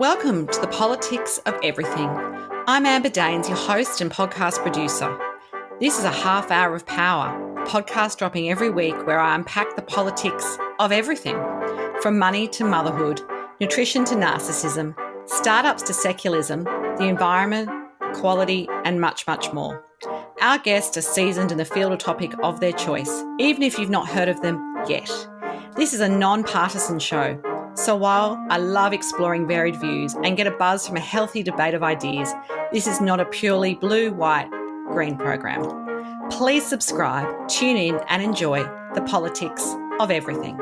Welcome to the Politics of Everything. I'm Amber Daines, your host and podcast producer. This is a half hour of power, a podcast dropping every week where I unpack the politics of everything, from money to motherhood, nutrition to narcissism, startups to secularism, the environment, quality, and much, much more. Our guests are seasoned in the field or topic of their choice, even if you've not heard of them yet. This is a non-partisan show. So while I love exploring varied views and get a buzz from a healthy debate of ideas, this is not a purely blue, white, green program. Please subscribe, tune in and enjoy the politics of everything.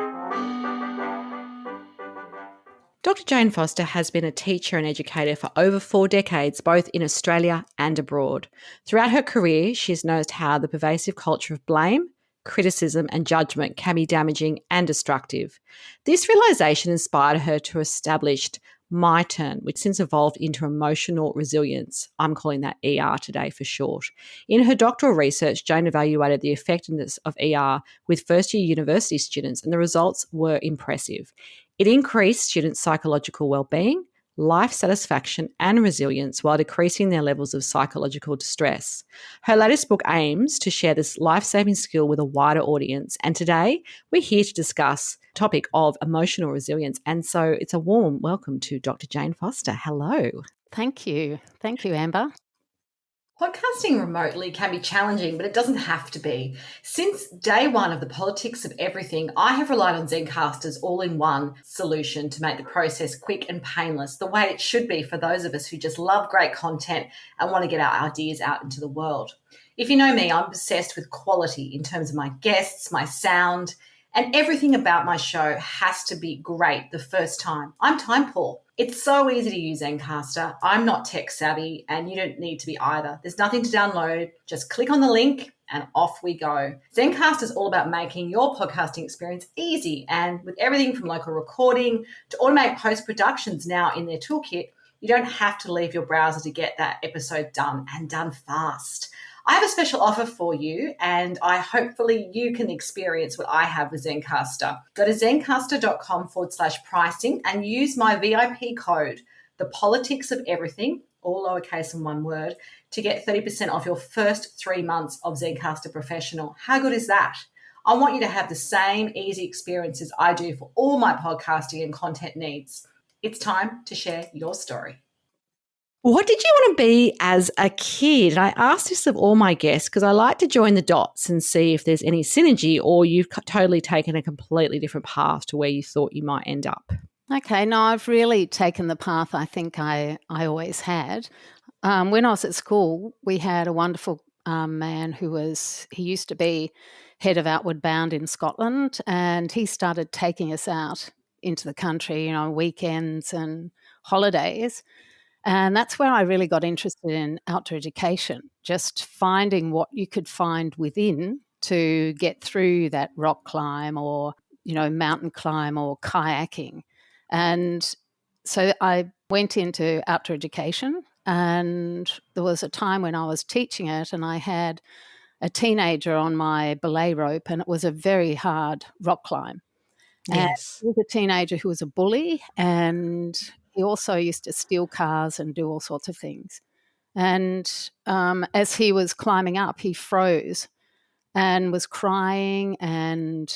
Dr. Jane Foster has been a teacher and educator for over 4 decades, both in Australia and abroad. Throughout her career, she has noticed how the pervasive culture of blame, criticism and judgment can be damaging and destructive. This realisation inspired her to establish My Turn, which since evolved into emotional resilience. I'm calling that ER today for short. In her doctoral research, Jane evaluated the effectiveness of ER with first-year university students, and the results were impressive. It increased students' psychological well-being, life satisfaction and resilience while decreasing their levels of psychological distress. Her latest book aims to share this life-saving skill with a wider audience, and today we're here to discuss the topic of emotional resilience. And so it's a warm welcome to Dr. Jane Foster. Hello. Thank you. Thank you, Amber. Podcasting remotely can be challenging, but it doesn't have to be. Since day one of the Politics of Everything, I have relied on Zencastr's all-in-one solution to make the process quick and painless, the way it should be for those of us who just love great content and want to get our ideas out into the world. If you know me, I'm obsessed with quality in terms of my guests, my sound, and everything about my show has to be great the first time. I'm time poor. It's so easy to use Zencastr. I'm not tech savvy and you don't need to be either. There's nothing to download. Just click on the link and off we go. Zencastr is all about making your podcasting experience easy, and with everything from local recording to automatic post-productions now in their toolkit, you don't have to leave your browser to get that episode done, and done fast. I have a special offer for you, and hopefully you can experience what I have with Zencastr. Go to zencastr.com/pricing and use my VIP code, the Politics of Everything, all lowercase and one word, to get 30% off your first 3 months of Zencastr Professional. How good is that? I want you to have the same easy experiences I do for all my podcasting and content needs. It's time to share your story. What did you want to be as a kid? And I asked this of all my guests because I like to join the dots and see if there's any synergy, or you've totally taken a completely different path to where you thought you might end up. Okay, no, I've really taken the path I think I always had. When I was at school, we had a wonderful man he used to be head of Outward Bound in Scotland, and he started taking us out into the country, weekends and holidays. And that's where I really got interested in outdoor education, just finding what you could find within to get through that rock climb or, mountain climb or kayaking. And so I went into outdoor education, and there was a time when I was teaching it and I had a teenager on my belay rope, and it was a very hard rock climb. Yes. And he was a teenager who was a bully, and he also used to steal cars and do all sorts of things. And as he was climbing up, he froze and was crying, and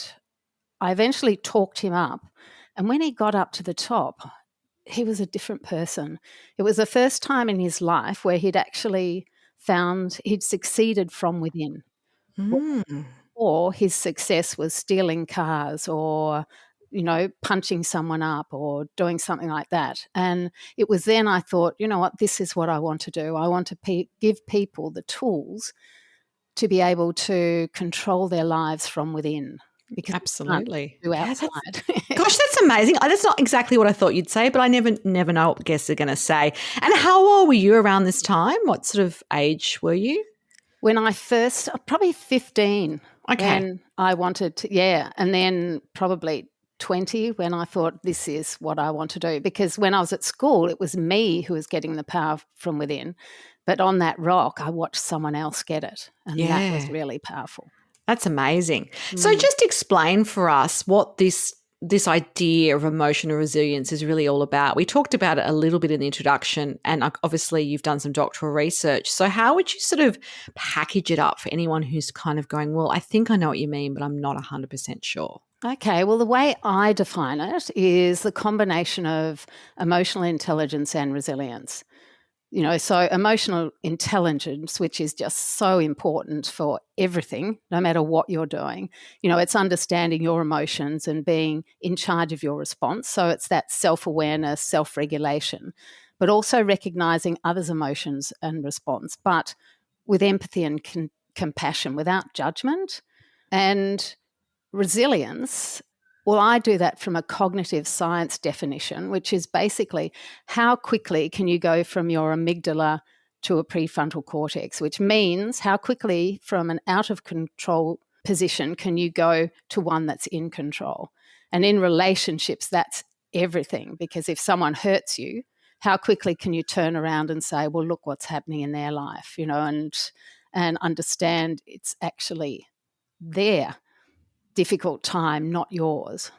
I eventually talked him up. And when he got up to the top, he was a different person. It was the first time in his life where he'd actually found he'd succeeded from within. Or his success was stealing cars or punching someone up or doing something like that. And it was then I thought, you know what, this is what I want to do. I want to give people the tools to be able to control their lives from within. Because absolutely. Outside. Gosh, that's amazing. That's not exactly what I thought you'd say, but I never know what guests are going to say. And how old were you around this time? What sort of age were you? When I first, probably 15. Okay. When I wanted to, and then probably 20 when I thought this is what I want to do. Because when I was at school, it was me who was getting the power from within. But on that rock, I watched someone else get it. And that was really powerful. That's amazing. So just explain for us what this this idea of emotional resilience is really all about. We talked about it a little bit in the introduction, and obviously you've done some doctoral research. So how would you sort of package it up for anyone who's kind of going, well, I think I know what you mean, but I'm not 100% sure? Okay, well, the way I define it is the combination of emotional intelligence and resilience. So emotional intelligence, which is just so important for everything, no matter what you're doing, it's understanding your emotions and being in charge of your response. So it's that self-awareness, self-regulation, but also recognizing others' emotions and response, but with empathy and compassion, without judgment. And resilience, well, I do that from a cognitive science definition, which is basically how quickly can you go from your amygdala to a prefrontal cortex, which means how quickly from an out of control position can you go to one that's in control. And in relationships, that's everything, because if someone hurts you, how quickly can you turn around and say, well, look what's happening in their life, and understand it's actually their difficult time, not yours.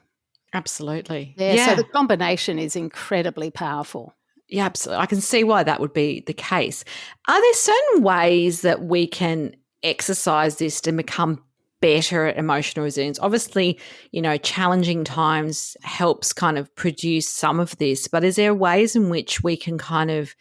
Absolutely. Yeah, so the Yeah. combination is incredibly powerful. Yeah, absolutely. I can see why that would be the case. Are there certain ways that we can exercise this to become better at emotional resilience? Obviously, challenging times helps kind of produce some of this, but is there ways in which we can kind of,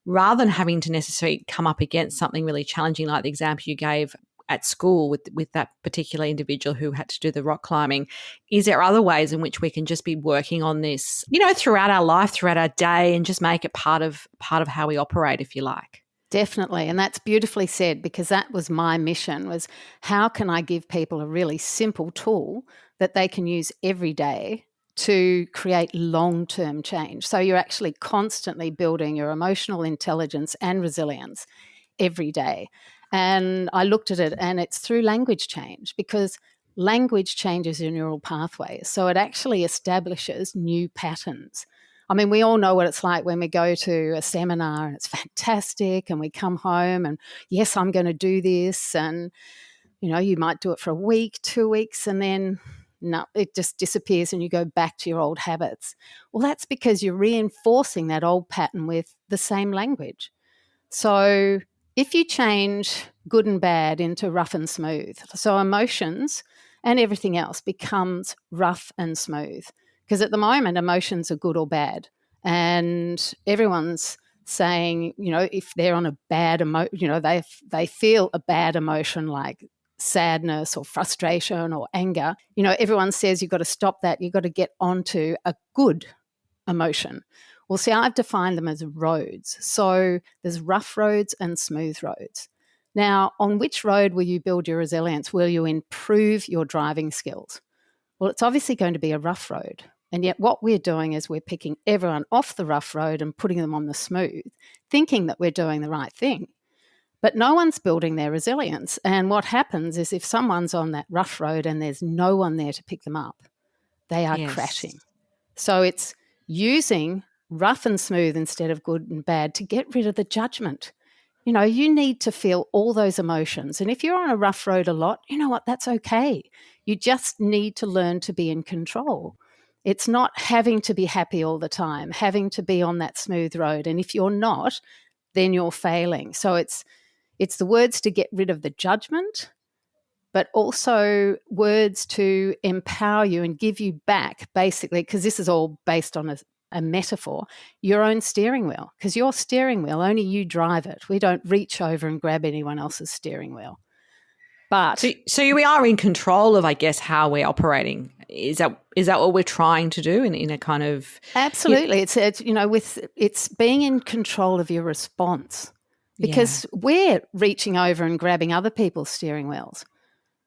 rather than having to necessarily come up against something really challenging, like the example you gave at school with that particular individual who had to do the rock climbing, is there other ways in which we can just be working on this, throughout our life, throughout our day, and just make it part of how we operate, if you like? Definitely, and that's beautifully said, because that was my mission, was how can I give people a really simple tool that they can use every day to create long-term change. So you're actually constantly building your emotional intelligence and resilience every day. And I looked at it, and it's through language change, because language changes your neural pathways. So it actually establishes new patterns. I mean, we all know what it's like when we go to a seminar and it's fantastic, and we come home and, yes, I'm going to do this. And, you might do it for a week, 2 weeks, and then no, it just disappears and you go back to your old habits. Well, that's because you're reinforcing that old pattern with the same language. So if you change good and bad into rough and smooth, so emotions and everything else becomes rough and smooth. Because at the moment, emotions are good or bad. And everyone's saying, if they're on a bad they feel a bad emotion like sadness or frustration or anger, everyone says you've got to stop that. You've got to get onto a good emotion. Well, see, I've defined them as roads. So there's rough roads and smooth roads. Now, on which road will you build your resilience? Will you improve your driving skills? Well, it's obviously going to be a rough road. And yet what we're doing is we're picking everyone off the rough road and putting them on the smooth, thinking that we're doing the right thing. But no one's building their resilience. And what happens is if someone's on that rough road and there's no one there to pick them up, they are crashing. So it's using rough and smooth instead of good and bad to get rid of the judgment. You need to feel all those emotions. And if you're on a rough road a lot, you know what? That's okay. You just need to learn to be in control. It's not having to be happy all the time, having to be on that smooth road. And if you're not, then you're failing. So it's the words to get rid of the judgment, but also words to empower you and give you back, basically, because this is all based on a metaphor, your own steering wheel, because your steering wheel, only you drive it. We don't reach over and grab anyone else's steering wheel. But so we are in control of, I guess, how we're operating. Is that what we're trying to do in a kind of... Absolutely. It's being in control of your response, because we're reaching over and grabbing other people's steering wheels,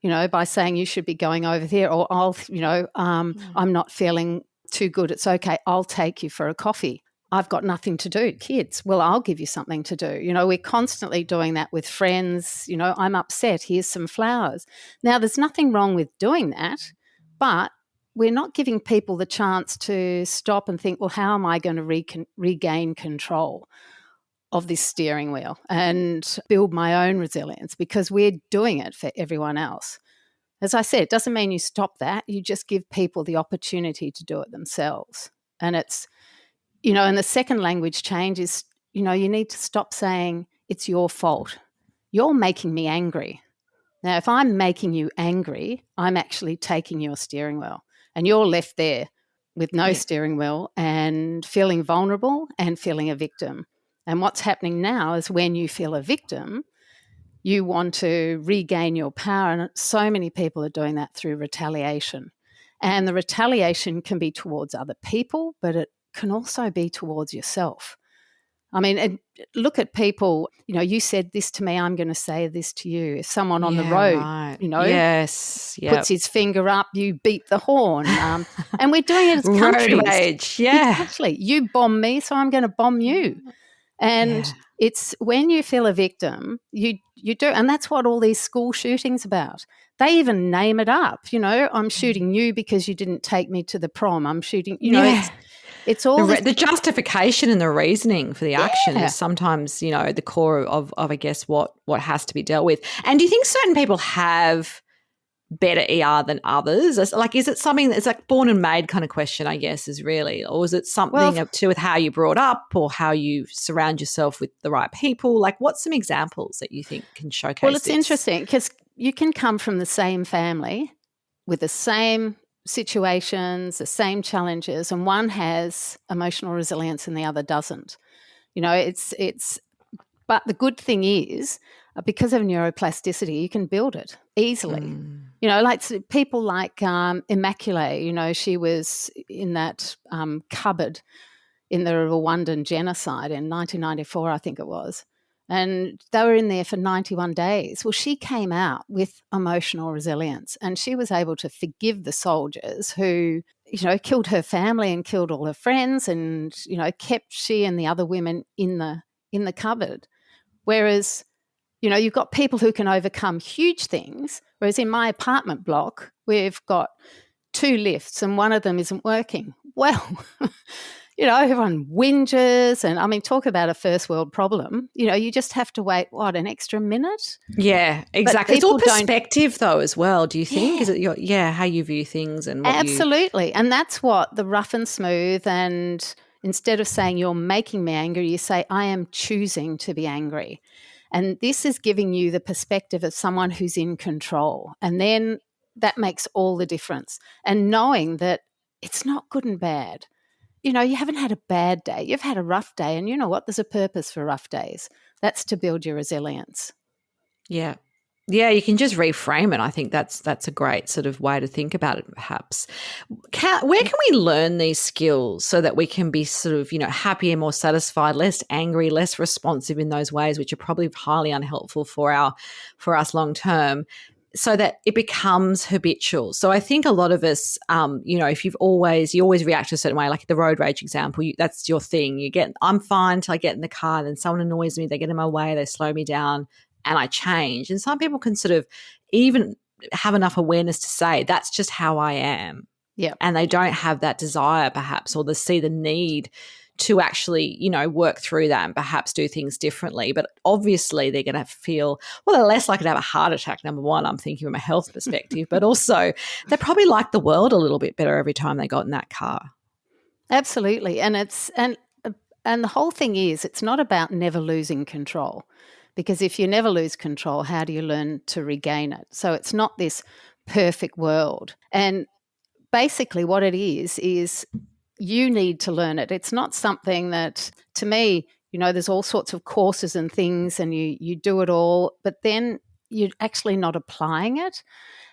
by saying you should be going over there, or I'm not feeling too good. It's okay. I'll take you for a coffee. I've got nothing to do. Kids, well, I'll give you something to do. We're constantly doing that with friends. I'm upset. Here's some flowers. Now, there's nothing wrong with doing that, but we're not giving people the chance to stop and think, well, how am I going to regain control of this steering wheel and build my own resilience, because we're doing it for everyone else. As I said, it doesn't mean you stop that. You just give people the opportunity to do it themselves. And it's, and the second language change is, you need to stop saying it's your fault. You're making me angry. Now, if I'm making you angry, I'm actually taking your steering wheel and you're left there with no steering wheel and feeling vulnerable and feeling a victim. And what's happening now is when you feel a victim, you want to regain your power. And so many people are doing that through retaliation. And the retaliation can be towards other people, but it can also be towards yourself. I mean, look at people, you said this to me, I'm going to say this to you. If someone on the road, right. Yes. Yep. puts his finger up, you beep the horn. And we're doing it as countries. Road rage, yeah. Exactly. You bomb me, so I'm going to bomb you. And it's when you feel a victim, you do. And that's what all these school shootings about. They even name it up. I'm shooting you because you didn't take me to the prom. I'm shooting, it's all the justification and the reasoning for the action is sometimes, the core of I guess, what has to be dealt with. And do you think certain people have better ER than others? Like, is it something that's like born and made kind of question, I guess, is really, or is it something to do with how you brought up or how you surround yourself with the right people? Like, what's some examples that you think can showcase Well, it's this? interesting because you can come from the same family with the same situations, the same challenges, and one has emotional resilience and the other doesn't. But the good thing is, because of neuroplasticity, you can build it easily. Like people like Immaculée, she was in that cupboard in the Rwandan genocide in 1994, I think it was. And they were in there for 91 days. Well, she came out with emotional resilience and she was able to forgive the soldiers who, killed her family and killed all her friends and, kept she and the other women in the cupboard. Whereas, you've got people who can overcome huge things, whereas in my apartment block, we've got 2 lifts and one of them isn't working. Well, everyone whinges and, talk about a first world problem. You just have to wait, an extra minute? Yeah, exactly. It's all perspective though as well, do you think? Yeah. Is it how you view things and what Absolutely. And that's what the rough and smooth, and instead of saying you're making me angry, you say I am choosing to be angry. And this is giving you the perspective of someone who's in control. And then that makes all the difference. And knowing that it's not good and bad. You haven't had a bad day. You've had a rough day. And you know what? There's a purpose for rough days. That's to build your resilience. Yeah. Yeah, you can just reframe it. I think that's a great sort of way to think about it, perhaps. Where can we learn these skills so that we can be sort of, happier, more satisfied, less angry, less responsive in those ways, which are probably highly unhelpful for us long term, so that it becomes habitual? So I think a lot of us, if you always react a certain way, like the road rage example, that's your thing. I'm fine till I get in the car, then someone annoys me, they get in my way, they slow me down, and I change. And some people can sort of even have enough awareness to say, that's just how I am. Yeah. And they don't have that desire perhaps, or they see the need to actually, work through that and perhaps do things differently. But obviously they're going to feel, they're less likely to have a heart attack, number one, I'm thinking from a health perspective, but also they probably like the world a little bit better every time they got in that car. Absolutely. And the whole thing is, it's not about never losing control. Because if you never lose control, how do you learn to regain it? So it's not this perfect world. And basically what it is you need to learn it. It's not something that, to me, there's all sorts of courses and things and you do it all, but then you're actually not applying it.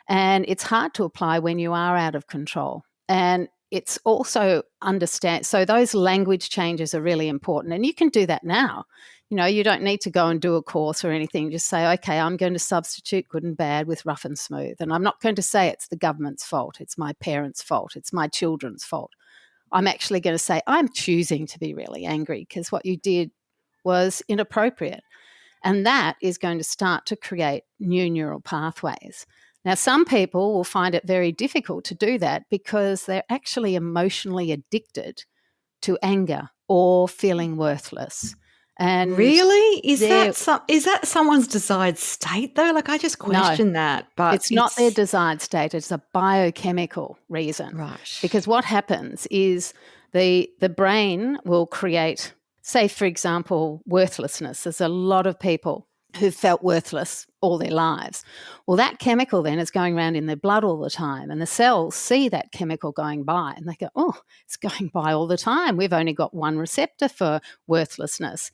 And it's hard to apply when you are out of control. And it's also so those language changes are really important. And you can do that now. You don't need to go and do a course or anything. Just say, okay, I'm going to substitute good and bad with rough and smooth. And I'm not going to say it's the government's fault. It's my parents' fault. It's my children's fault. I'm actually going to say I'm choosing to be really angry because what you did was inappropriate. And that is going to start to create new neural pathways. Now, some people will find it very difficult to do that because they're actually emotionally addicted to anger or feeling worthless. And really? Is they're- that someone's desired state though? Like I just question that, but it's not their desired state. It's a biochemical reason. right. Because what happens is the brain will create, say, for example, worthlessness. There's a lot of people who felt worthless all their lives. Well, that chemical then is going around in their blood all the time, and the cells see that chemical going by and they go, oh, it's going by all the time. We've only got one receptor for worthlessness.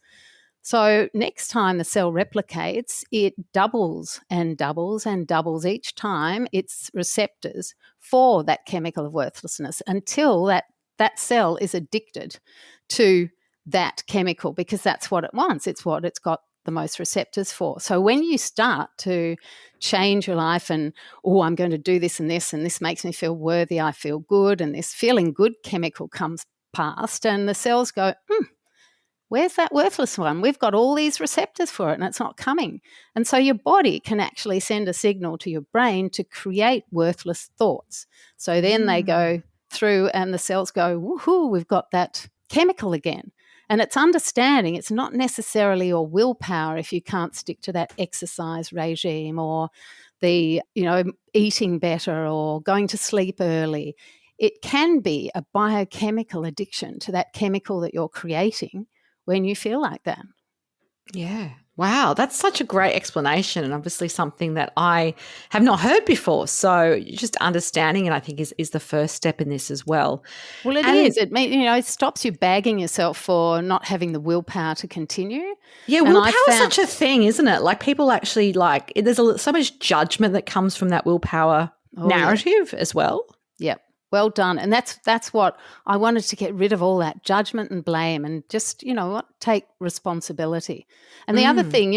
So next time the cell replicates, it doubles and doubles and doubles each time its receptors for that chemical of worthlessness until that cell is addicted to that chemical, because that's what it wants. It's what it's got the most receptors for. So when you start to change your life and, oh, I'm going to do this and this makes me feel worthy, I feel good, and this feeling good chemical comes past, and the cells go, where's that worthless one? We've got all these receptors for it and it's not coming. And so your body can actually send a signal to your brain to create worthless thoughts. So then they go through and the cells go, woohoo, we've got that chemical again. And it's understanding it's not necessarily your willpower if you can't stick to that exercise regime or the, eating better or going to sleep early. It can be a biochemical addiction to that chemical that you're creating when you feel like that. Yeah. Wow, that's such a great explanation, and obviously something that I have not heard before. So just understanding it, I think, is the first step in this as well. Well, it is. It stops you bagging yourself for not having the willpower to continue. Yeah, willpower is such a thing, isn't it? Like people actually there's so much judgment that comes from that willpower narrative as well. Yep. Well done. And that's what I wanted to get rid of, all that judgment and blame, and just, take responsibility. And the other thing,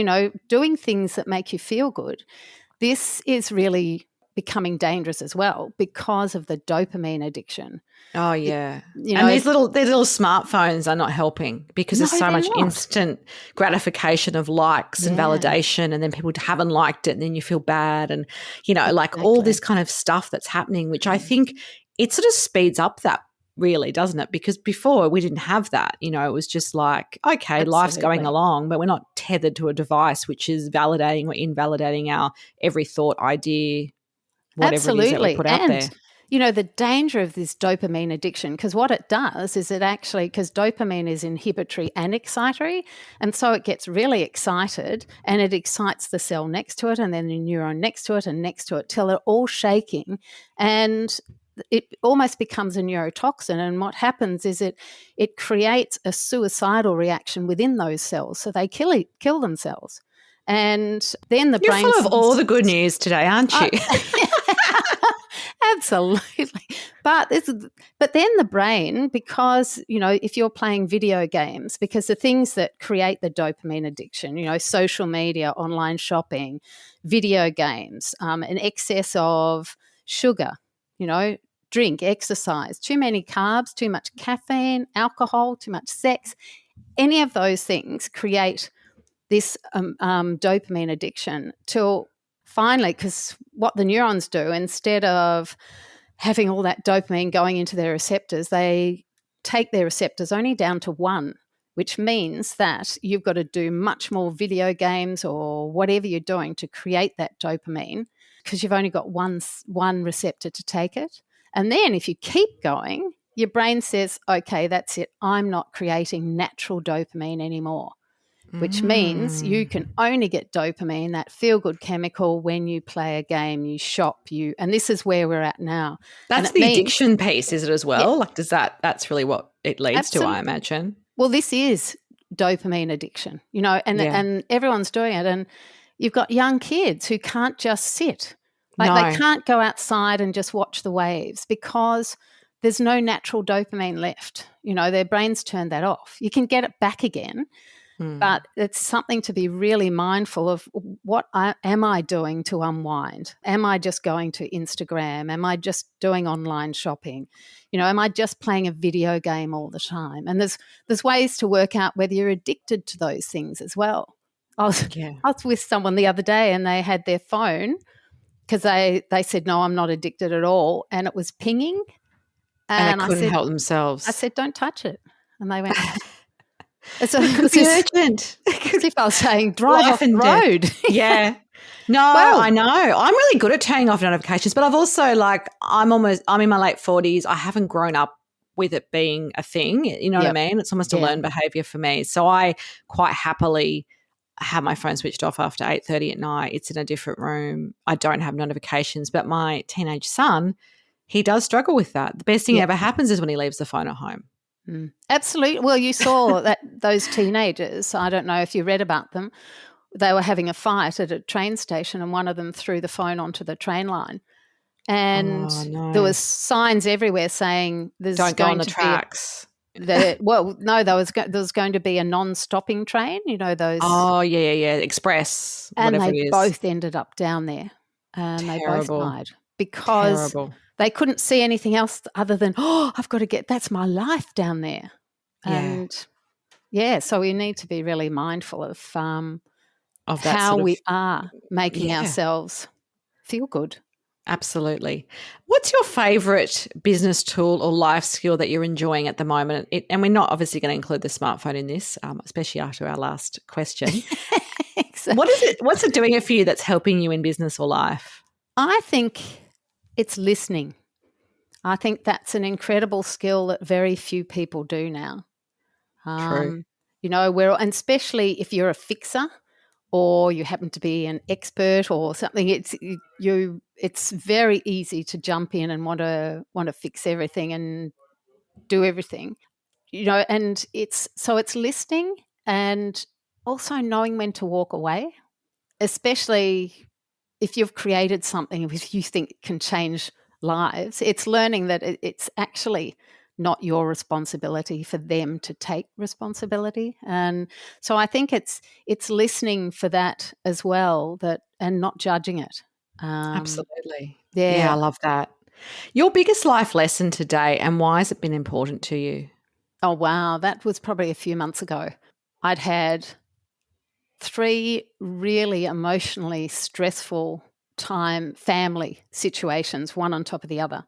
doing things that make you feel good, this is really becoming dangerous as well because of the dopamine addiction. Oh, yeah. And these little smartphones are not helping because there's so much instant gratification of likes and validation, and then people haven't liked it and then you feel bad, and, all this kind of stuff that's happening, which I think it sort of speeds up that, really, doesn't it? Because before we didn't have that. It was just like, okay, Absolutely. Life's going along, but we're not tethered to a device which is validating or invalidating our every thought, idea, whatever it is that we put out there. The danger of this dopamine addiction, because what it does is because dopamine is inhibitory and excitatory, and so it gets really excited and it excites the cell next to it and then the neuron next to it and next to it till they're all shaking, and it almost becomes a neurotoxin. And what happens is it creates a suicidal reaction within those cells, so they kill themselves. And then the brain... You're full of all the good news today, aren't you? Absolutely. But then the brain, because, if you're playing video games, because the things that create the dopamine addiction, social media, online shopping, video games, an excess of sugar, drink, exercise, too many carbs, too much caffeine, alcohol, too much sex, any of those things create this dopamine addiction till finally, because what the neurons do, instead of having all that dopamine going into their receptors, they take their receptors only down to one, which means that you've got to do much more video games or whatever you're doing to create that dopamine, because you've only got one receptor to take it. And then if you keep going, your brain says, okay, that's it. I'm not creating natural dopamine anymore, which means you can only get dopamine, that feel-good chemical, when you play a game, you shop, and this is where we're at now. That's the addiction piece, is it as well? Yeah. That's really what it leads to, I imagine. Well, this is dopamine addiction, and everyone's doing it. And you've got young kids who can't just sit. They can't go outside and just watch the waves because there's no natural dopamine left. Their brains turn that off. You can get it back again, but it's something to be really mindful of. What am I doing to unwind? Am I just going to Instagram? Am I just doing online shopping? Am I just playing a video game all the time? And there's ways to work out whether you're addicted to those things as well. I was with someone the other day and they had their phone, because they said, no, I'm not addicted at all, and it was pinging. And they couldn't help themselves. I said, don't touch it. And they went, It's It could be urgent. as if I was saying, drive off the road. Yeah. No, Well, I know. I'm really good at turning off notifications, but I've also I'm in my late 40s. I haven't grown up with it being a thing. You know what I mean? It's almost a learned behavior for me. So I quite happily have my phone switched off after 8:30 at night. It's in a different room. I don't have notifications, but my teenage son, he does struggle with that. The best thing that ever happens is when he leaves the phone at home. Absolutely. Well, you saw that those teenagers, I don't know if you read about them, they were having a fight at a train station and one of them threw the phone onto the train line. And there was signs everywhere saying there's don't go on the tracks. There was going to be a non-stopping train, those. Oh, yeah. Express, and whatever they it is. both ended up down there and they both died because Terrible. They couldn't see anything else other than, I've got to that's my life down there. And so we need to be really mindful of that how we are making ourselves feel good. Absolutely. What's your favourite business tool or life skill that you're enjoying at the moment? And we're not obviously going to include the smartphone in this, especially after our last question. Exactly. What is it? What's it doing for you that's helping you in business or life? I think it's listening. I think that's an incredible skill that very few people do now. True. And especially if you're a fixer or you happen to be an expert or something, it's very easy to jump in and want to fix everything and do everything. And it's listening and also knowing when to walk away, especially if you've created something which you think can change lives. It's learning that it's actually not your responsibility for them to take responsibility. And so I think it's listening for that as well, and not judging it. Absolutely. Yeah, I love that. Your biggest life lesson today, and why has it been important to you? Oh, wow. That was probably a few months ago. I'd had 3 really emotionally stressful family situations, one on top of the other.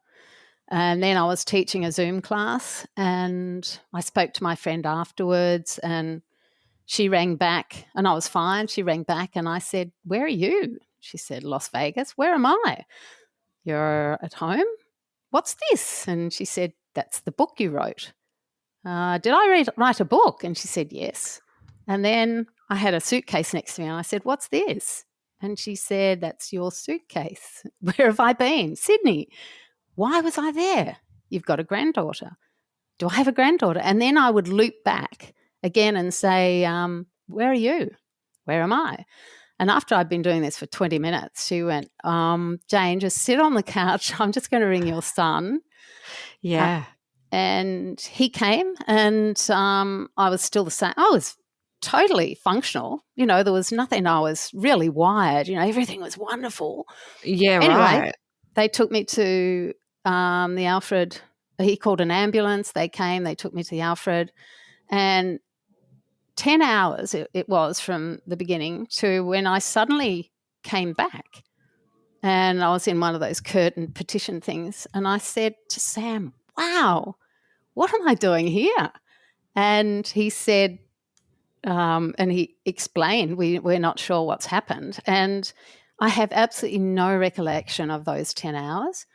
And then I was teaching a Zoom class and I spoke to my friend afterwards and she rang back and I was fine. She rang back and I said, "Where are you?" She said, "Las Vegas." "Where am I?" "You're at home." "What's this?" And she said, "That's the book you wrote." "Did I write a book?" And she said, "Yes." And then I had a suitcase next to me and I said, "What's this?" And she said, "That's your suitcase." "Where have I been?" "Sydney." "Why was I there?" "You've got a granddaughter." "Do I have a granddaughter?" And then I would loop back again and say, "Where are you? Where am I?" And after I'd been doing this for 20 minutes, she went, "Jane, just sit on the couch. I'm just going to ring your son." Yeah. And he came and I was still the same. I was totally functional. There was nothing. I was really wired. Everything was wonderful. Yeah, anyway, right. They took me to the Alfred. He called an ambulance. They came. They took me to the Alfred. And 10 hours it was from the beginning to when I suddenly came back. And I was in one of those curtain petition things. And I said to Sam, "Wow, what am I doing here?" And he said, and he explained, we're not sure what's happened. And I have absolutely no recollection of those 10 hours.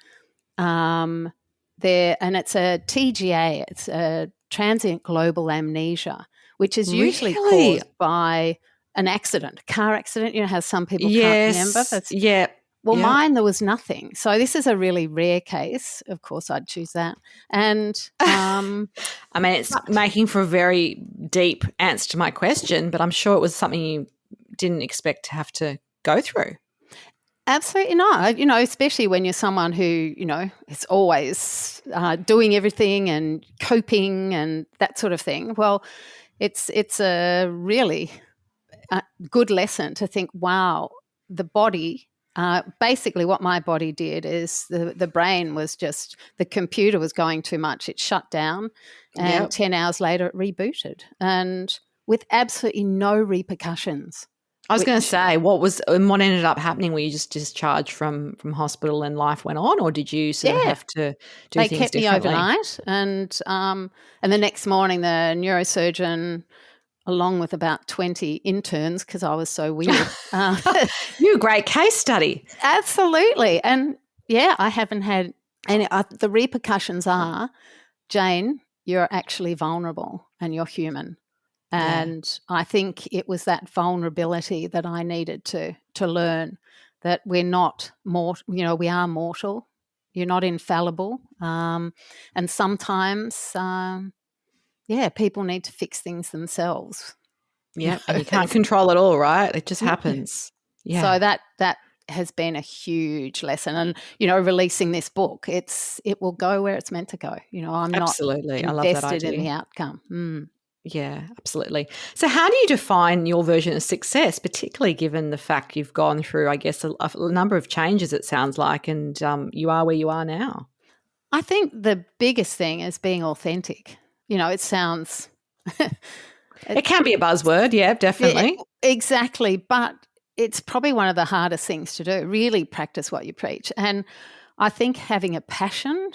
And it's a TGA, it's a transient global amnesia, which is usually caused by an accident, a car accident. How some people can't remember. Well, mine, there was nothing. So this is a really rare case. Of course, I'd choose that. And it's making for a very deep answer to my question, but I'm sure it was something you didn't expect to have to go through. Absolutely not. Especially when you're someone who, is always doing everything and coping and that sort of thing. Well, it's a really good lesson to think, wow, the body. Basically what my body did is the brain was just, the computer was going too much. It shut down and 10 hours later it rebooted and with absolutely no repercussions. I was going to say, what ended up happening? Were you just discharged from hospital and life went on, or did you sort of have to do things differently? They kept me overnight and the next morning the neurosurgeon along with about 20 interns because I was so weird. You a great case study. Absolutely. And yeah, I haven't had any. The repercussions are, Jane, you're actually vulnerable and you're human. And I think it was that vulnerability that I needed to learn that we're not we are mortal. You're not infallible. And sometimes, people need to fix things themselves. Yeah, and you can't control it all, right? It just happens. Yeah. So that has been a huge lesson. And, releasing this book, it will go where it's meant to go. I'm absolutely. not invested in the outcome. Yeah, absolutely. So how do you define your version of success, particularly given the fact you've gone through, I guess, a number of changes, it sounds like, and you are where you are now? I think the biggest thing is being authentic. It sounds... it can be a buzzword, yeah, definitely. Yeah, exactly, but it's probably one of the hardest things to do, really practice what you preach. And I think having a passion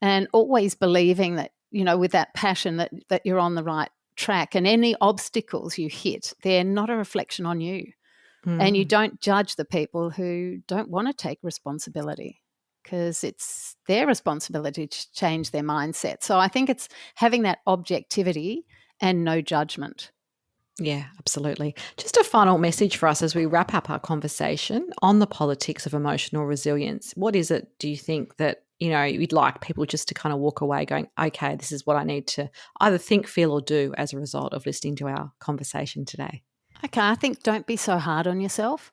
and always believing that, with that passion that you're on the right track, and any obstacles you hit, they're not a reflection on you. And you don't judge the people who don't want to take responsibility, because it's their responsibility to change their mindset. So I think it's having that objectivity and no judgment. Yeah, absolutely. Just a final message for us as we wrap up our conversation on the politics of emotional resilience. What is it, do you think, that you'd like people just to kind of walk away going, okay, this is what I need to either think, feel, or do as a result of listening to our conversation today? Okay, I think don't be so hard on yourself.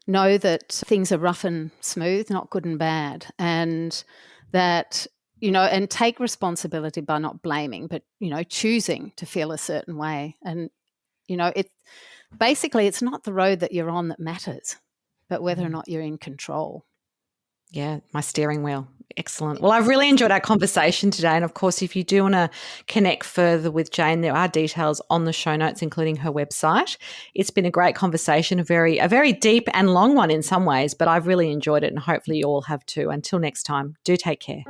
Know that things are rough and smooth, not good and bad, and that, and take responsibility by not blaming, but, choosing to feel a certain way. And, it's not the road that you're on that matters, but whether or not you're in control. Yeah, my steering wheel. Excellent. Well, I've really enjoyed our conversation today. And of course, if you do want to connect further with Jane, there are details on the show notes, including her website. It's been a great conversation, a very deep and long one in some ways, but I've really enjoyed it, and hopefully you all have too. Until next time, do take care.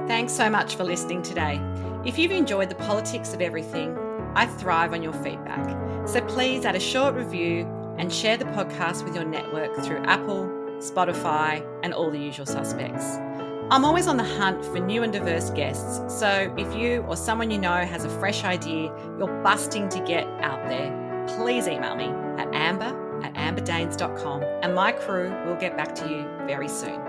Thanks so much for listening today. If you've enjoyed the politics of everything, I thrive on your feedback. So please add a short review and share the podcast with your network through Apple, Spotify, and all the usual suspects. I'm always on the hunt for new and diverse guests, so if you or someone you know has a fresh idea you're busting to get out there, please email me at amber@amberdanes.com, and my crew will get back to you very soon.